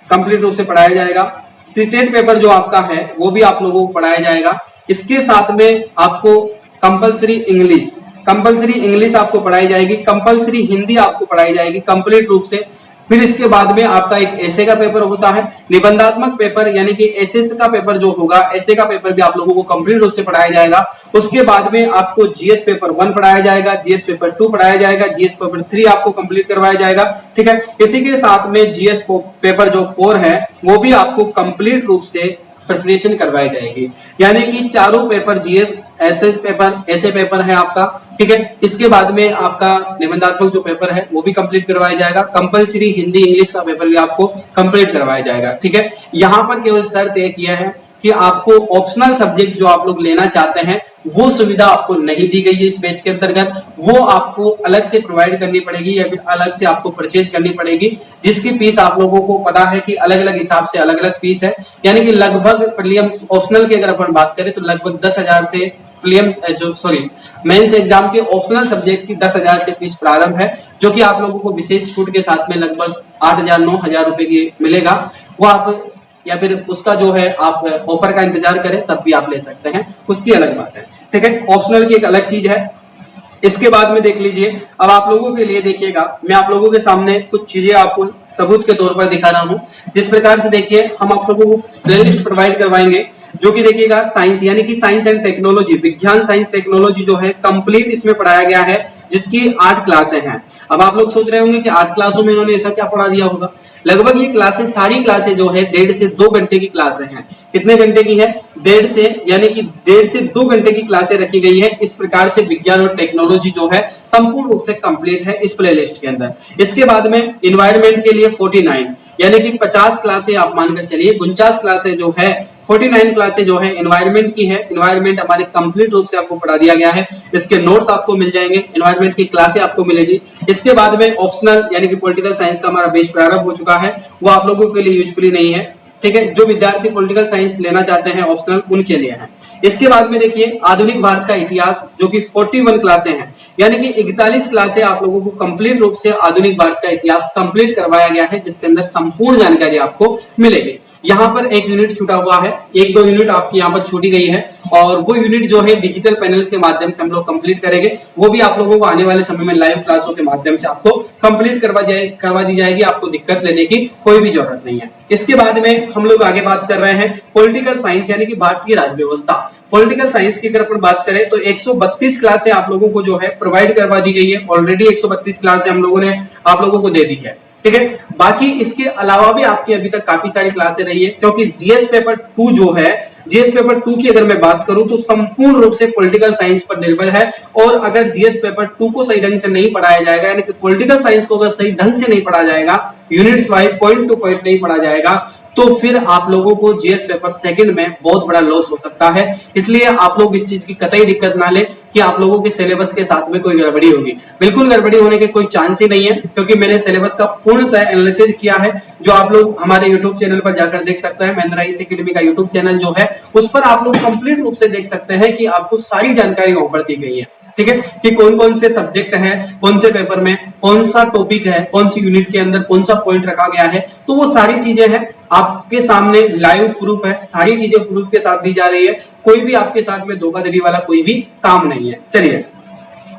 कंप्लीट रूप से पढ़ाया जाएगा। स्टेट पेपर जो आपका है वो भी आप लोगों को पढ़ाया जाएगा। इसके साथ में आपको कंपलसरी इंग्लिश आपको पढ़ाई जाएगी, कंपलसरी हिंदी आपको पढ़ाई जाएगी कंप्लीट रूप से। फिर इसके बाद में आपका एक एसे का पेपर होता है, निबंधात्मक पेपर, यानी कि एसएस का पेपर जो होगा, एसे का पेपर भी आप लोगों को कंप्लीट रूप से पढ़ाया जाएगा। उसके बाद में आपको जीएस पेपर 1 पढ़ाया जाएगा, जीएस पेपर 2 पढ़ाया जाएगा, जीएस पेपर 3 आपको कंप्लीट करवाया जाएगा, ठीक है। इसी के साथ में जीएस पेपर जो 4 है वो भी आपको कंप्लीट रूप से प्रिपरेशन करवाई जाएगी, यानी कि चारों पेपर जीएस ऐसे पेपर है आपका, ठीक है। इसके बाद में आपका निबंधात्मक जो पेपर है वो भी कंप्लीट करवाया जाएगा। कंपलसरी हिंदी इंग्लिश का पेपर भी आपको कंप्लीट करवाया जाएगा, ठीक है। यहाँ पर केवल शर्त एक किया है कि आपको ऑप्शनल सब्जेक्ट जो आप लोग लेना चाहते हैं वो सुविधा आपको नहीं दी गई है इस बैच के अंतर्गत, वो आपको अलग से प्रोवाइड करनी पड़ेगी या फिर अलग से आपको परचेज करनी पड़ेगी, जिसकी फीस आप लोगों को पता है कि अलग अलग हिसाब से अलग अलग फीस है। यानी कि लगभग प्रीलिम्स ऑप्शनल की अगर अपन बात करें तो लगभग 10,000 से मेंस एग्जाम के ऑप्शनल सब्जेक्ट की 10,000 से फीस प्रारंभ है, जो कि आप लोगों को विशेष छूट के साथ में लगभग 8,000 9,000 रुपए की मिलेगा। वो आप या फिर उसका जो है आप ऑफर का इंतजार करें तब भी आप ले सकते हैं, उसकी अलग बात है। ठीक है, ऑप्शनल की एक अलग चीज है। इसके बाद में देख लीजिए, अब आप लोगों के लिए देखिएगा, मैं आप लोगों के सामने कुछ चीजें आपको सबूत के तौर पर दिखा रहा हूं। जिस प्रकार से देखिए, हम आप लोगों को प्लेलिस्ट प्रोवाइड करवाएंगे, जो कि देखिएगा साइंस यानी कि साइंस एंड टेक्नोलॉजी, विज्ञान साइंस टेक्नोलॉजी जो है कंप्लीट इसमें पढ़ाया गया है, जिसकी 8 क्लासें हैं। अब आप लोग सोच रहे होंगे कि 8 क्लासों में इन्होंने ऐसा क्या पढ़ा दिया होगा। लगभग ये क्लासेस, सारी क्लासें जो है 1.5 से 2 घंटे की क्लासें हैं। कितने घंटे की है? 1.5 से, यानी कि 1.5 से 2 घंटे की क्लासें रखी गई है। इस प्रकार से विज्ञान और टेक्नोलॉजी जो है संपूर्ण रूप से कंप्लीट है इस प्लेलिस्ट के अंदर। इसके बाद में इन्वायरमेंट के लिए 49 यानी कि 50 क्लासें आप मानकर चलिए, 49 क्लासें जो है, 49 क्लासें जो है इन्वायरमेंट की है। इन्वायरमेंट हमारे कंप्लीट रूप से आपको पढ़ा दिया गया है। इसके नोट्स आपको मिल जाएंगे, इन्वायरमेंट की क्लासें आपको मिलेगी। इसके बाद में ऑप्शनल यानी कि पॉलिटिकल साइंस का हमारा बेस प्रारंभ हो चुका है, वो आप लोगों के लिए यूजफुली नहीं है। ठीक है, जो विद्यार्थी पॉलिटिकल साइंस लेना चाहते हैं ऑप्शनल, उनके लिए है। इसके बाद में देखिए आधुनिक भारत का इतिहास, जो कि 41 क्लासें हैं, यानी कि 41 क्लासें आप लोगों को कंप्लीट रूप से आधुनिक भारत का इतिहास कंप्लीट करवाया गया है, जिसके अंदर संपूर्ण जानकारी आपको मिलेगी। यहाँ पर एक यूनिट छूटा हुआ है, 1-2 यूनिट आपकी यहाँ पर छूटी गई है, और वो यूनिट जो है डिजिटल पैनल्स के माध्यम से हम लोग कंप्लीट करेंगे। वो भी आप लोगों को आने वाले समय में लाइव क्लासों के माध्यम से आपको कंप्लीट करवा दी जाएगी। आपको दिक्कत लेने की कोई भी जरूरत नहीं है। इसके बाद में हम लोग आगे बात कर रहे हैं पॉलिटिकल साइंस यानी कि भारतीय राज्य व्यवस्था। पॉलिटिकल साइंस की अगर अपन बात करें तो 132 क्लासें आप लोगों को जो है प्रोवाइड करवा दी गई है। ऑलरेडी 132 क्लासें हम लोगों ने आप लोगों को दे दी है। ठीक है, बाकी इसके अलावा भी आपकी अभी तक काफी सारी क्लासें रही है, क्योंकि जीएस पेपर 2 जो है, जीएस पेपर 2 की अगर मैं बात करूं तो संपूर्ण रूप से पॉलिटिकल साइंस पर निर्भर है। और अगर जीएस पेपर 2 को सही ढंग से नहीं पढ़ाया जाएगा, यानी कि पॉलिटिकल साइंस को अगर सही ढंग से नहीं पढ़ा जाएगा, units wise point two point नहीं पढ़ा जाएगा, तो फिर आप लोगों को जीएस पेपर सेकंड में बहुत बड़ा लॉस हो सकता है। इसलिए आप लोग इस चीज की कतई दिक्कत ना ले कि आप लोगों के सिलेबस के साथ में कोई गड़बड़ी होगी। बिल्कुल गड़बड़ी होने के कोई चांस ही नहीं है, क्योंकि मैंने सिलेबस का पूर्णतः एनालिसिस किया है, जो आप लोग हमारे यूट्यूब चैनल पर जाकर देख सकते हैं। महिंद्रा ईसी एकेडमी का यूट्यूब चैनल जो है, उस पर आप लोग कंप्लीट रूप से देख सकते हैं कि आपको सारी जानकारी ऑफर की गई है। ठीक है, कि कौन कौन से सब्जेक्ट हैं, कौन से पेपर में कौन सा टॉपिक है, कौन सी यूनिट के अंदर कौन सा पॉइंट रखा गया है, तो वो सारी चीजें हैं आपके सामने, लाइव प्रूफ है, सारी चीजें प्रूफ के साथ दी जा रही है। कोई भी आपके साथ में धोखाधड़ी वाला कोई भी काम नहीं है। चलिए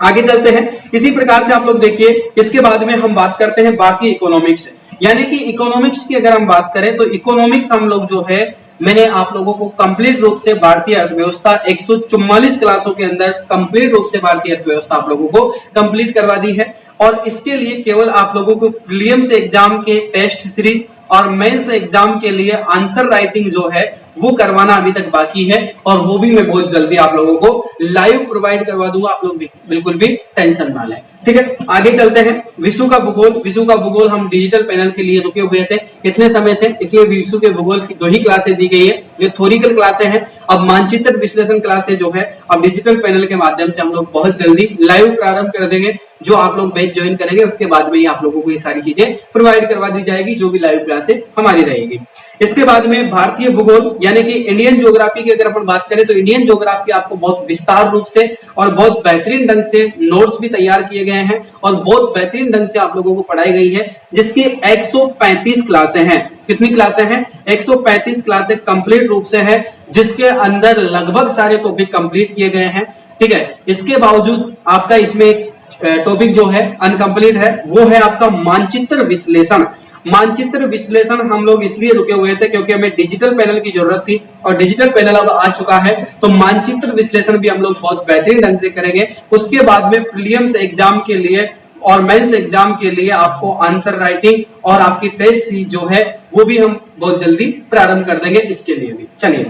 आगे चलते हैं। इसी प्रकार से आप लोग देखिए, इसके बाद में हम बात करते हैं भारतीय इकोनॉमिक्स, यानी कि इकोनॉमिक्स की अगर हम बात करें तो इकोनॉमिक्स हम लोग जो है, मैंने आप लोगों को कंप्लीट रूप से भारतीय अर्थव्यवस्था 144 क्लासों के अंदर कंप्लीट रूप से भारतीय अर्थव्यवस्था आप लोगों को कंप्लीट करवा दी है। और इसके लिए केवल आप लोगों को प्रीलिम्स एग्जाम के टेस्ट सीरीज और मेंस एग्जाम के लिए आंसर राइटिंग जो है वो करवाना अभी तक बाकी है, और वो भी मैं बहुत जल्दी आप लोगों को लाइव प्रोवाइड करवा दूंगा। आप लोग बिल्कुल भी टेंशन ना लें। ठीक है, आगे चलते हैं। विश्व का भूगोल, विश्व का भूगोल हम डिजिटल पैनल के लिए रुके हुए थे इतने समय से, इसलिए विश्व के भूगोल की 2 ही क्लासें दी गई है, जो थ्योरिकल क्लासें हैं। अब मानचित्र विश्लेषण क्लासें जो है अब डिजिटल पैनल के माध्यम से हम लोग बहुत जल्दी लाइव प्रारंभ कर देंगे। जो आप लोग बैच ज्वाइन करेंगे उसके बाद में ही आप लोगों को ये सारी चीजें प्रोवाइड करवा दी जाएगी, जो भी लाइव क्लासें हमारी रहेगी। इसके बाद में भारतीय भूगोल यानी कि इंडियन ज्योग्राफी की अगर अपन बात करें तो इंडियन ज्योग्राफी आपको बहुत विस्तार रूप से और बहुत बेहतरीन ढंग से नोट्स भी तैयार किए गए हैं, और बहुत बेहतरीन ढंग से आप लोगों को पढ़ाई गई है, जिसकी 135 क्लासें हैं। कितनी क्लासें हैं? 135 क्लासें कंप्लीट रूप से है, जिसके अंदर लगभग सारे टॉपिक कंप्लीट किए गए हैं। ठीक है, इसके बावजूद आपका इसमें टॉपिक जो है अनकंप्लीट है, वो है आपका मानचित्र विश्लेषण। मानचित्र विश्लेषण हम लोग इसलिए रुके हुए थे क्योंकि हमें डिजिटल पैनल की जरूरत थी, और डिजिटल पैनल अब आ चुका है, तो मानचित्र विश्लेषण भी हम लोग बहुत बेहतरीन ढंग से करेंगे। उसके बाद में प्रीलिम्स एग्जाम के लिए और मेंस एग्जाम के लिए आपको आंसर राइटिंग और आपकी टेस्ट सीरीज जो है वो भी हम बहुत जल्दी प्रारंभ कर देंगे इसके लिए भी। चलिए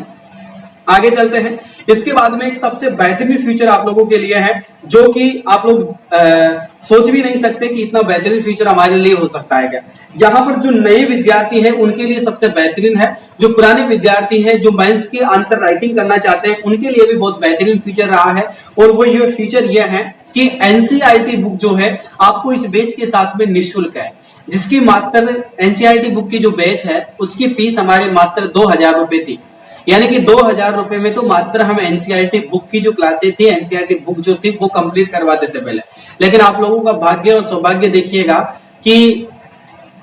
आगे चलते हैं। इसके बाद में एक सबसे बेहतरीन फ्यूचर आप लोगों के लिए है, जो कि आप लोग सोच भी नहीं सकते कि इतना बेहतरीन फ्यूचर हमारे लिए हो सकता है क्या। यहाँ पर जो नए विद्यार्थी हैं उनके लिए सबसे बेहतरीन है, जो पुराने विद्यार्थी हैं जो मेंस की आंसर राइटिंग करना चाहते हैं उनके लिए भी बहुत बेहतरीन फ्यूचर रहा है। और वो ये फ्यूचर ये है कि एनसीईआरटी बुक जो है आपको इस बैच के साथ में निःशुल्क है, जिसकी मात्र एनसीईआरटी बुक की जो बैच है उसकी फीस हमारे मात्र 2,000 रुपए थी। यानी कि 2000 रुपए में तो मात्र हम एनसीईआरटी बुक की जो क्लासेस थी, एनसीईआरटी बुक जो थी वो कंप्लीट करवा देते पहले। लेकिन आप लोगों का भाग्य और सौभाग्य देखिएगा कि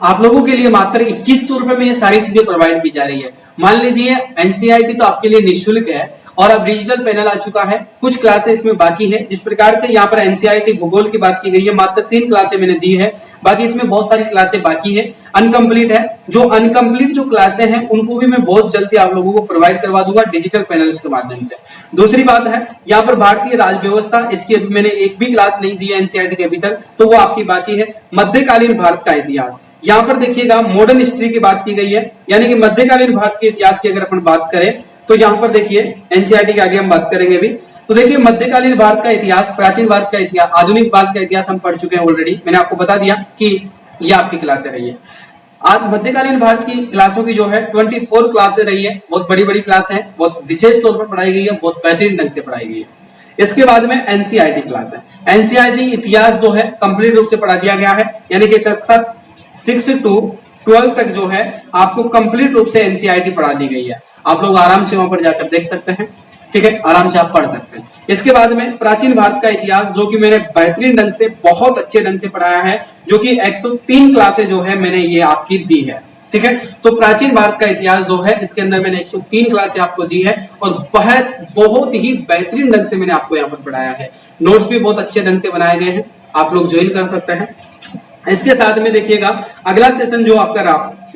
आप लोगों के लिए मात्र 2100 रुपए में ये सारी चीजें प्रोवाइड की जा रही है। मान लीजिए एनसीईआरटी तो आपके लिए निःशुल्क है और अब डिजिटल पैनल आ चुका है, कुछ क्लासेस इसमें बाकी है। जिस प्रकार से यहाँ पर एनसीईआरटी भूगोल की बात की गई है, मात्र 3 क्लासें मैंने दी है, बाकी इसमें बहुत सारी क्लासें बाकी है, अनकंप्लीट है। जो अनकंप्लीट जो क्लासें हैं उनको भी मैं बहुत जल्दी आप लोगों को प्रोवाइड करवा दूंगा डिजिटल पैनल्स के माध्यम से। दूसरी बात है यहाँ पर भारतीय राज व्यवस्था, इसकी अभी मैंने एक भी क्लास नहीं दी है एनसीईआरटी के अभी तक, तो वो आपकी बाकी है। मध्यकालीन भारत का इतिहास, यहाँ पर देखिएगा मॉडर्न हिस्ट्री की बात की गई है, यानी कि मध्यकालीन भारत के इतिहास की अगर अपन बात करें तो यहाँ पर देखिए एनसीईआरटी के आगे हम बात करेंगे भी। तो देखिए मध्यकालीन भारत का इतिहास, प्राचीन भारत का इतिहास, आधुनिक भारत का इतिहास हम पढ़ चुके हैं ऑलरेडी। मैंने आपको बता दिया कि ये आपकी क्लासें रही है। आज मध्यकालीन भारत की क्लासों की जो है 24 क्लासें रही है, बहुत बड़ी बड़ी क्लास है, बहुत विशेष तौर पर पढ़ाई गई है, बहुत बेहतरीन ढंग से पढ़ाई गई है। इसके बाद में एनसीईआरटी क्लास है। एनसीईआरटी इतिहास जो है कंप्लीट रूप से पढ़ा दिया गया है, यानी कि कक्षा 6 to 12 तक जो है आपको कंप्लीट रूप से एनसीईआरटी पढ़ा दी गई है। आप लोग आराम से वहां पर जाकर देख सकते हैं, ठीक है, आराम से आप पढ़ सकते हैं। इसके बाद में प्राचीन भारत का इतिहास, जो कि मैंने बेहतरीन ढंग से, बहुत अच्छे ढंग से पढ़ाया है, जो कि 103 क्लासें जो है मैंने ये आपकी दी है, ठीक है। तो प्राचीन भारत का इतिहास जो है इसके अंदर मैंने 103 क्लासें आपको दी है और बहुत ही बेहतरीन ढंग से मैंने आपको यहाँ पर पढ़ाया है। नोट्स भी बहुत अच्छे ढंग से बनाए गए हैं, आप लोग ज्वाइन कर सकते हैं। इसके साथ में देखिएगा अगला सेशन जो आपका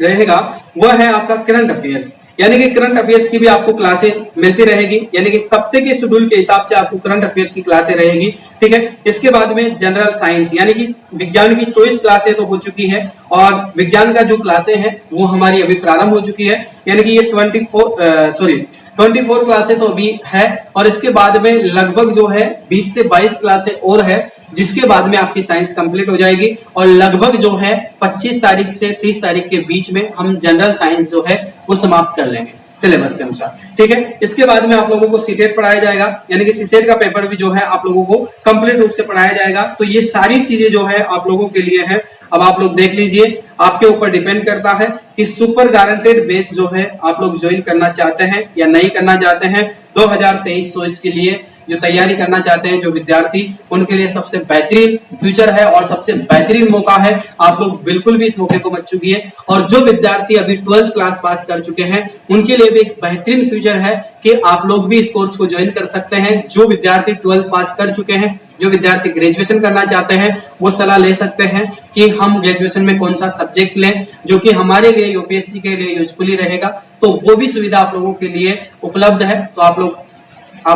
रहेगा वह है आपका करंट अफेयर, यानी कि करंट अफेयर्स की भी आपको क्लासें मिलती रहेगी, यानी कि सप्ताह के शेड्यूल के हिसाब से आपको करंट अफेयर्स की क्लासें रहेगी, ठीक है। इसके बाद में जनरल साइंस, यानी कि विज्ञान की चॉइस क्लासें तो हो चुकी है और विज्ञान का जो क्लासें हैं वो हमारी अभी प्रारंभ हो चुकी है, यानी कि ये 24 क्लासें तो अभी है और इसके बाद में लगभग जो है 20 से 22 क्लासें और है, जिसके बाद में आपकी साइंस कंप्लीट हो जाएगी और लगभग जो है 25 तारीख से 30 तारीख के बीच में हम जनरल साइंस जो है वो समाप्त कर लेंगे सिलेबस के अनुसार, ठीक है। इसके बाद में आप लोगों को सीटेट पढ़ाया जाएगा, यानी कि सीटेट का पेपर भी जो है आप लोगों को कंप्लीट रूप से पढ़ाया जाएगा। तो ये सारी चीजें जो है आप लोगों के लिए है। अब आप लोग देख लीजिए, आपके ऊपर डिपेंड करता है कि सुपर गारंटेड बेस जो है आप लोग ज्वाइन करना चाहते हैं या नहीं करना चाहते हैं। 2023 के लिए जो तैयारी करना चाहते हैं जो विद्यार्थी, उनके लिए सबसे बेहतरीन फ्यूचर है और सबसे बेहतरीन मौका है। आप लोग बिल्कुल भी इस मौके को मत चूकिए। और जो विद्यार्थी अभी 12th क्लास पास कर चुके हैं उनके लिए भी एक बेहतरीन फ्यूचर है कि आप लोग भी इस कोर्स को ज्वाइन कर सकते हैं। जो विद्यार्थी 12th पास कर चुके हैं, जो विद्यार्थी ग्रेजुएशन करना चाहते हैं, वो सलाह ले सकते हैं कि हम ग्रेजुएशन में कौन सा सब्जेक्ट लें जो कि हमारे लिए यूपीएससी के लिए यूजफुली रहेगा। तो वो भी सुविधा आप लोगों के लिए उपलब्ध है। तो आप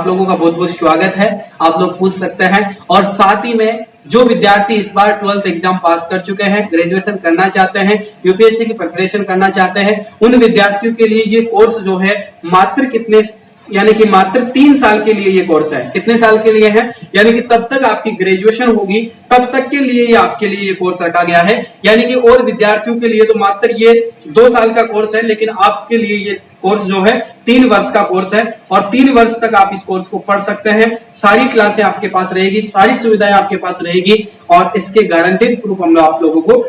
लोगों का बहुत बहुत स्वागत है, आप लोग पूछ सकते हैं। और साथ ही में जो विद्यार्थी इस बार 12th एग्जाम पास कर चुके हैं, ग्रेजुएशन करना चाहते हैं, यूपीएससी की प्रिपरेशन करना चाहते हैं, उन विद्यार्थियों के लिए ये कोर्स जो है यानी कि मात्र 3 साल के लिए ये कोर्स है। कितने साल के लिए है? यानी कि तब तक आपकी ग्रेजुएशन होगी तब तक के लिए ये आपके लिए ये कोर्स रखा गया है। यानी कि और विद्यार्थियों के लिए तो मात्र ये 2 साल का कोर्स है, लेकिन आपके लिए ये कोर्स जो है 3 वर्ष का कोर्स है और 3 वर्ष तक आप इस कोर्स को पढ़ सकते हैं। सारी क्लासें आपके पास रहेगी, सारी सुविधाएं आपके पास रहेगी और इसके गारंटेड प्रूफ हम आप लोगों को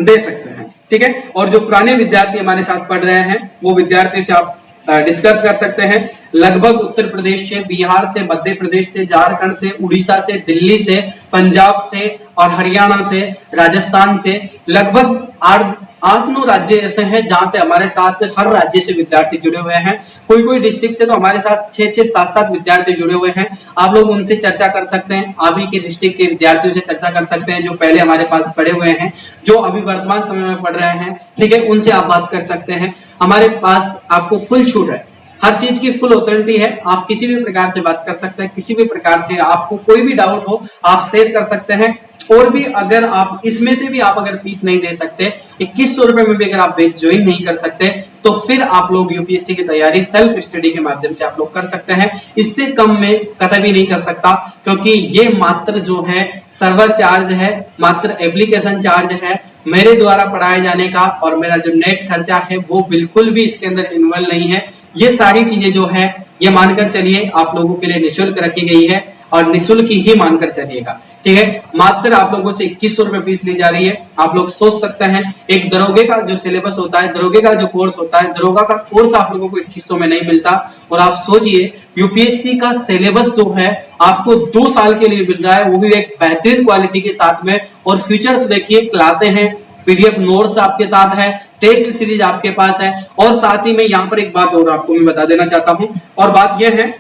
दे सकते हैं, ठीक है। और जो पुराने विद्यार्थी हमारे साथ पढ़ रहे हैं वो विद्यार्थी से आप डिस्कस कर सकते हैं। लगभग उत्तर प्रदेश से, बिहार से, मध्य प्रदेश से, झारखंड से, उड़ीसा से, दिल्ली से, पंजाब से और हरियाणा से, राजस्थान से, लगभग 8-9 राज्य ऐसे हैं जहां से हमारे साथ हर राज्य से विद्यार्थी जुड़े हुए हैं। कोई डिस्ट्रिक्ट से तो हमारे साथ 6-6, 7-7 विद्यार्थी जुड़े हुए हैं। आप लोग उनसे चर्चा कर सकते हैं, आप ही के डिस्ट्रिक्ट के विद्यार्थियों से चर्चा कर सकते हैं जो पहले हमारे पास पढ़े हुए हैं, जो अभी वर्तमान समय में पढ़ रहे हैं, ठीक है, उनसे आप बात कर सकते हैं। हमारे पास आपको फुल छूट है, हर चीज की फुल अथॉरिटी है। आप किसी भी प्रकार से बात कर सकते हैं, किसी भी प्रकार से आपको कोई भी डाउट हो आप शेयर कर सकते हैं। और भी अगर आप इसमें से भी आप अगर फीस नहीं दे सकते, 2100 रुपए में भी अगर आप बैच ज्वाइन नहीं कर सकते, तो फिर आप लोग यूपीएससी की तैयारी सेल्फ स्टडी के माध्यम से आप लोग कर सकते हैं। इससे कम में कतई नहीं कर सकता, क्योंकि ये मात्र जो है सर्वर चार्ज है, मात्र एप्लीकेशन चार्ज है, मेरे द्वारा पढ़ाए जाने का और मेरा जो नेट खर्चा है वो बिल्कुल भी इसके अंदर इन्वॉल्व नहीं है। ये सारी चीजें जो है ये मानकर चलिए आप लोगों के लिए निःशुल्क रखी गई है और निःशुल्क ही मानकर चलिएगा। ठीक है। मात्र आप लोगों से 2100 रुपए फीस ली जा रही है। आप लोग सोच सकते हैं एक दरोगे का जो सिलेबस होता है, दरोगे का जो कोर्स होता है, दरोगा का कोर्स आप लोगों को 2100 में नहीं मिलता। और आप सोचिए यूपीएससी का सिलेबस जो है आपको 2 साल के लिए मिल रहा है, वो भी एक बेहतरीन क्वालिटी के साथ में। और फीचर्स देखिए, क्लासे हैं, पीडीएफ नोट्स आपके साथ है, टेस्ट सीरीज आपके पास है। और साथ ही में यहाँ पर एक बात और आपको मैं बता देना चाहता हूँ, और बात यह है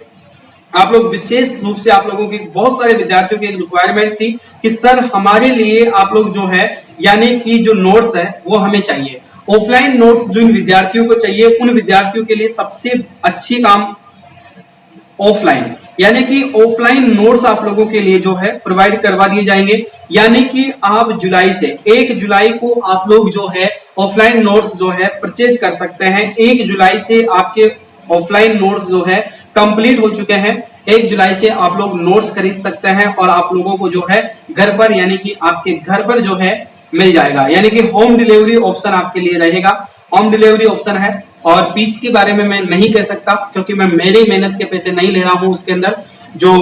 आप लोग विशेष रूप से आप लोगों की बहुत सारे विद्यार्थियों की एक रिक्वायरमेंट थी कि सर हमारे लिए आप लोग जो है यानी कि जो नोट्स है वो हमें चाहिए, ऑफलाइन नोट्स जो इन विद्यार्थियों को चाहिए, उन विद्यार्थियों के लिए सबसे अच्छी काम ऑफलाइन, यानी कि ऑफलाइन नोट्स आप लोगों के लिए जो है प्रोवाइड करवा दिए जाएंगे। यानी कि आप जुलाई से 1 जुलाई को आप लोग जो है ऑफलाइन नोट्स जो है परचेज कर सकते हैं। 1 जुलाई से आपके ऑफलाइन नोट्स जो है कंप्लीट हो चुके हैं। 1 जुलाई से आप लोग नोट्स खरीद सकते हैं और आप लोगों को जो है घर पर यानी कि आपके घर पर जो है मिल जाएगा, यानी कि होम डिलीवरी ऑप्शन आपके लिए रहेगा। होम डिलीवरी ऑप्शन है। और फीस के बारे में मैं नहीं कह सकता क्योंकि मैं मेरी मेहनत के पैसे नहीं ले रहा हूं। उसके अंदर जो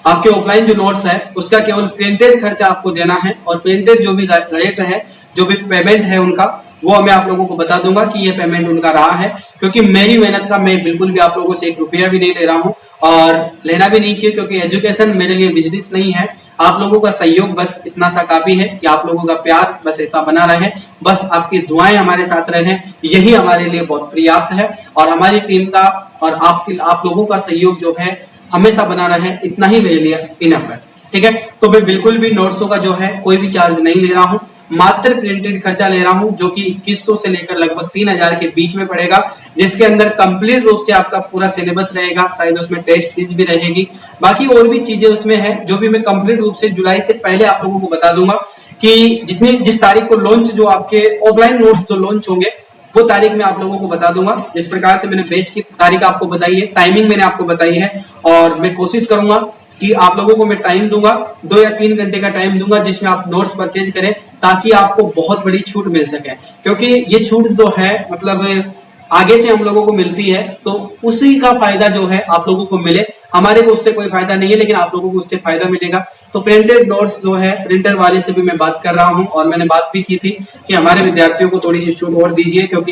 आपके ऑफलाइन जो नोट्स है उसका केवल प्रिंटेड खर्चा आपको देना है, और प्रिंटेड जो भी रेट है, जो भी पेमेंट है उनका, वो मैं आप लोगों को बता दूंगा कि ये पेमेंट उनका रहा है। क्योंकि मेरी मेहनत का मैं बिल्कुल भी आप लोगों से 1 रुपया भी नहीं ले रहा हूं और लेना भी नहीं चाहिए, क्योंकि एजुकेशन मेरे लिए बिजनेस नहीं है। आप लोगों का सहयोग बस इतना सा काफी है कि आप लोगों का प्यार बस ऐसा बना रहे, बस आपकी दुआएं हमारे साथ रहे, यही हमारे लिए बहुत पर्याप्त है। और हमारी टीम का और आप लोगों का सहयोग जो है हमेशा बना रहे, इतना ही मेरे लिए इनफ है। ठीक है, तो मैं बिल्कुल भी नोट्सों का जो है कोई भी चार्ज नहीं ले रहा हूँ, मात्र प्रिंटेड खर्चा ले रहा हूं, जो कि 2100 से लेकर लगभग 3000 के बीच में पड़ेगा, जिसके अंदर कंप्लीट रूप से आपका पूरा सिलेबस रहेगा। शायद उसमें टेस्ट सीरीज भी रहेगी, बाकी और भी चीजें उसमें है जो भी मैं कंप्लीट रूप से जुलाई से पहले आप लोगों को बता दूंगा कि जिस तारीख को लॉन्च, जो आपके ऑफलाइन नोट्स जो लॉन्च होंगे वो तारीख मैं आप लोगों को बता दूंगा। जिस प्रकार से मैंने बैच की तारीख आपको बताई है, टाइमिंग मैंने आपको बताई है, और मैं कोशिश करूंगा कि आप लोगों को मैं टाइम दूंगा, 2 या 3 घंटे का टाइम दूंगा जिसमें आप नोट्स परचेज करें, ताकि आपको बहुत बड़ी छूट मिल सके। क्योंकि ये छूट जो है मतलब आगे से हम लोगों को मिलती है, तो उसी का फायदा जो है आप लोगों को मिले। हमारे को उससे कोई फायदा नहीं है, लेकिन आप लोगों को उससे फायदा मिलेगा। तो प्रिंटेड नोट्स जो है, प्रिंटर वाले से भी मैं बात कर रहा हूं, और मैंने बात भी की थी कि हमारे विद्यार्थियों को थोड़ी सी छूट और दीजिए, क्योंकि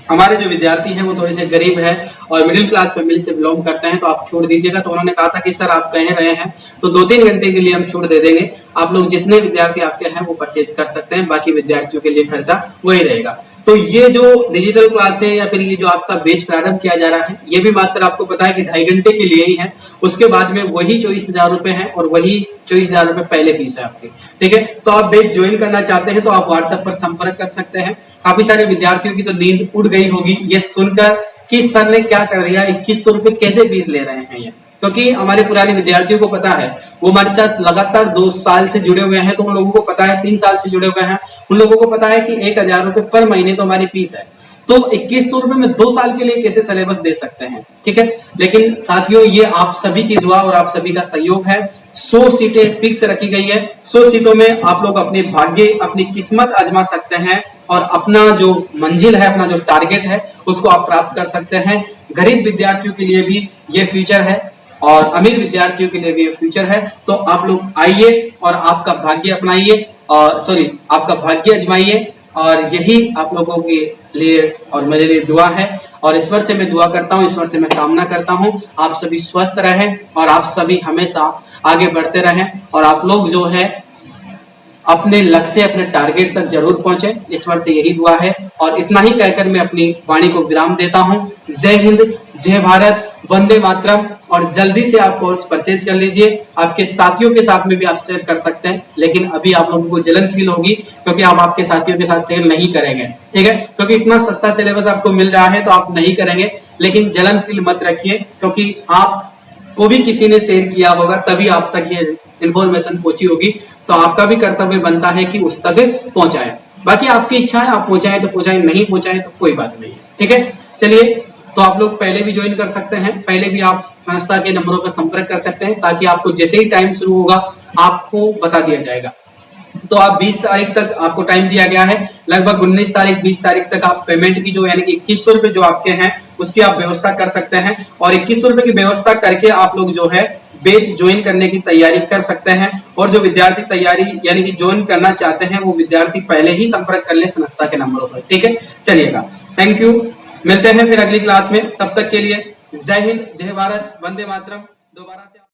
हमारे जो विद्यार्थी हैं वो थोड़े से गरीब हैं और मिडिल क्लास फैमिली से बिलोंग करते हैं, तो आप छूट दीजिएगा। तो उन्होंने कहा था कि सर आप कह रहे हैं तो 2-3 घंटे के लिए हम छूट दे देंगे, आप लोग जितने विद्यार्थी आपके हैं वो परचेज कर सकते हैं, बाकी विद्यार्थियों के लिए खर्चा वही रहेगा। तो ये जो डिजिटल क्लास है या फिर ये जो आपका बैच प्रारंभ किया जा रहा है, ये भी मात्र आपको पता है कि 2.5 घंटे के लिए ही है। उसके बाद में वही 24,000 रुपए है, और वही 24,000 रुपए पहले फीस है आपकी। ठीक है, तो आप बैच ज्वाइन करना चाहते हैं तो आप व्हाट्सएप पर संपर्क कर सकते हैं। काफी सारे विद्यार्थियों की तो नींद उड़ गई होगी ये सुनकर कि सर ने क्या कर दिया, 2100 रुपए कैसे फीस ले रहे हैं ये। क्योंकि हमारे पुराने विद्यार्थियों को पता है, वो हमारे साथ लगातार 2 साल से जुड़े हुए हैं, तो उन लोगों को पता है, 3 साल से जुड़े हुए हैं, उन लोगों को पता है कि 1000 रुपए पर महीने तो हमारी फीस है। तो 2100 रुपए में 2 साल के लिए कैसे सिलेबस दे सकते हैं। ठीक है, लेकिन साथियों ये आप सभी की दुआ और आप सभी का सहयोग है। 100 सीटें फिक्स रखी गई है। 100 सीटों में आप लोग अपने भाग्य, अपनी किस्मत आजमा सकते हैं, और अपना जो मंजिल है, अपना जो टारगेट है, उसको आप प्राप्त कर सकते हैं। गरीब विद्यार्थियों के लिए भी ये फीचर है और अमीर विद्यार्थियों के लिए भी ये फीचर है। तो आप लोग आइए और आपका भाग्य अपनाइए, और आपका भाग्य आजमाइए, और यही आप लोगों के लिए और मेरे लिए दुआ है। और ईश्वर से मैं दुआ करता हूँ, ईश्वर से मैं कामना करता हूँ आप सभी स्वस्थ रहें और आप सभी हमेशा आगे बढ़ते रहें, और आप लोग जो है अपने लक्ष्य, अपने टारगेट तक जरूर पहुंचे। ईश्वर से यही दुआ है, और इतना ही कहकर मैं अपनी वाणी को विराम देता हूं। जय हिंद, जय भारत, वंदे मातरम। और जल्दी से आप कोर्स परचेज कर लीजिए, आपके साथियों के साथ में भी आप शेयर कर सकते हैं, लेकिन अभी आप लोगों को जलन फील होगी क्योंकि आप आपके साथियों के साथ शेयर नहीं करेंगे। ठीक है, क्योंकि इतना सस्ता सिलेबस आपको मिल रहा है तो आप नहीं करेंगे, लेकिन जलन फील मत रखिए, क्योंकि आप को भी किसी ने शेयर किया होगा तभी आप तक ये इंफॉर्मेशन पहुंची होगी। तो आपका भी कर्तव्य बनता है कि उस तक पहुंचाएं। बाकी आपकी इच्छा है, आप पहुंचाएं तो पहुंचाएं, नहीं पहुंचाएं तो कोई बात नहीं है। ठीक है, चलिए, तो आप लोग पहले भी ज्वाइन कर सकते हैं, पहले भी आप संस्था के नंबरों पर संपर्क कर सकते हैं, ताकि आपको जैसे ही टाइम शुरू होगा आपको बता दिया जाएगा। तो आप 20 तारीख तक आपको टाइम दिया गया है, लगभग 19 तारीख 20 तारीख तक आप पेमेंट की जो यानी कि 2100 रुपए जो आपके हैं उसकी आप व्यवस्था कर सकते हैं, और 2100 रुपए की व्यवस्था करके आप लोग जो है बैच ज्वाइन करने की तैयारी कर सकते हैं। और जो विद्यार्थी तैयारी यानी कि ज्वाइन करना चाहते हैं वो विद्यार्थी पहले ही संपर्क कर ले संस्था के नंबरों पर। ठीक है, चलिएगा, थैंक यू, मिलते हैं फिर अगली क्लास में। तब तक के लिए जय हिंद, जय भारत, वंदे मातरम। दोबारा से